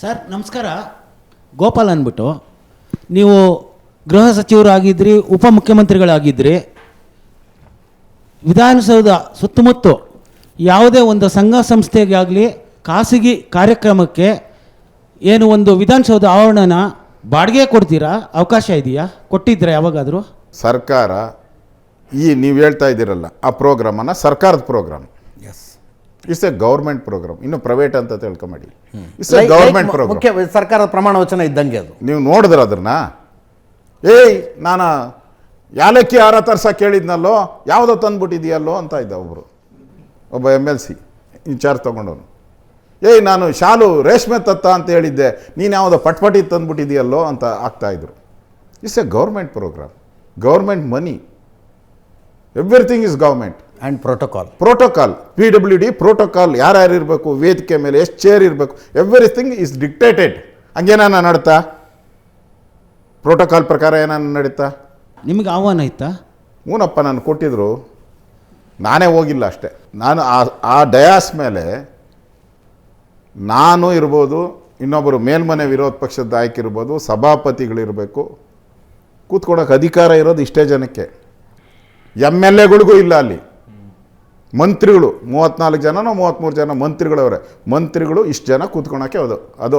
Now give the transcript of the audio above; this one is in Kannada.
ಸರ್ ನಮಸ್ಕಾರ. ಗೋಪಾಲ್ ಅಂದ್ಬಿಟ್ಟು ನೀವು ಗೃಹ ಸಚಿವರಾಗಿದ್ರಿ, ಉಪಮುಖ್ಯಮಂತ್ರಿಗಳಾಗಿದ್ರಿ. ವಿಧಾನಸೌಧ ಸುತ್ತಮುತ್ತ ಯಾವುದೇ ಒಂದು ಸಂಘ ಸಂಸ್ಥೆಗಾಗಲಿ ಖಾಸಗಿ ಕಾರ್ಯಕ್ರಮಕ್ಕೆ ಏನು ಒಂದು ವಿಧಾನಸೌಧ ಆವರಣನ ಬಾಡಿಗೆ ಕೊಡ್ತೀರಾ? ಅವಕಾಶ ಇದೆಯಾ? ಕೊಟ್ಟಿದ್ರೆ ಯಾವಾಗಾದರೂ? ಸರ್ಕಾರ ನೀವು ಹೇಳ್ತಾ ಇದ್ದೀರಲ್ಲ ಆ ಪ್ರೋಗ್ರಾಮನ್ನು ಸರ್ಕಾರದ program. Yes, it's a government program. ಇನ್ನು ಪ್ರೈವೇಟ್ ಅಂತ ತಿಳ್ಕೊಂಬೇಡಿ. It's a government program. ಮುಖ್ಯ ಸರ್ಕಾರದ ಪ್ರಮಾಣ ವಚನ ಇದ್ದಂಗೆ ಅದು. ನೀವು ನೋಡಿದ್ರ ಅದನ್ನ? ನಾನು ಯಾಲಕ್ಕಿ ಹಾರ ತರ್ಸಕ್ಕೆ ಹೇಳಿದ್ನಲ್ಲೋ, ಯಾವುದೋ ತಂದ್ಬಿಟ್ಟಿದೆಯಲ್ಲೋ ಅಂತ ಇದ್ದ ಒಬ್ಬ MLC ಇನ್ಚಾರ್ಜ್ ತೊಗೊಂಡವನು. ನಾನು ಶಾಲು ರೇಷ್ಮೆ ತತ್ತ ಅಂತ ಹೇಳಿದ್ದೆ, ನೀನು ಯಾವುದೋ ಪಟ್ಪಟಿ ತಂದ್ಬಿಟ್ಟಿದೆಯಲ್ಲೋ ಅಂತ ಆಗ್ತಾಯಿದ್ರು. It's a government program, government money, everything is government. And protocol, PWD protocol, ಯಾರ್ಯಾರು ಇರಬೇಕು, ವೇದಿಕೆ ಮೇಲೆ ಎಷ್ಟು ಚೇರ್ ಇರಬೇಕು, ಎವ್ರಿಥಿಂಗ್ ಈಸ್ ಡಿಕ್ಟೇಟೆಡ್. ಹಂಗೇನಾನ ನಡೀತಾ? ಪ್ರೋಟೋಕಾಲ್ ಪ್ರಕಾರ ಏನಾನ ನಡೀತಾ? ನಿಮಗೆ ಆಹ್ವಾನ ಆಯ್ತಾ? ಹೂನಪ್ಪ, ನಾನು ಕೊಟ್ಟಿದ್ರು, ನಾನೇ ಹೋಗಿಲ್ಲ ಅಷ್ಟೇ. ನಾನು ಆ ಡಯಾಸ್ ಮೇಲೆ ನಾನು ಇರ್ಬೋದು, ಇನ್ನೊಬ್ಬರು ಮೇಲ್ಮನೆ ವಿರೋಧ ಪಕ್ಷದ ನಾಯಕ ಇರ್ಬೋದು, ಸಭಾಪತಿಗಳಿರಬೇಕು. ಕೂತ್ಕೊಡೋಕೆ ಅಧಿಕಾರ ಇರೋದು ಇಷ್ಟೇ ಜನಕ್ಕೆ. MLAಗಳಿಗೂ ಇಲ್ಲ ಅಲ್ಲಿ. ಮಂತ್ರಿಗಳು 34 ಜನನೋ 33 ಜನ ಮಂತ್ರಿಗಳವರೇ. ಮಂತ್ರಿಗಳು ಇಷ್ಟು ಜನ ಕೂತ್ಕೊಳಕ್ಕೆ ಅದು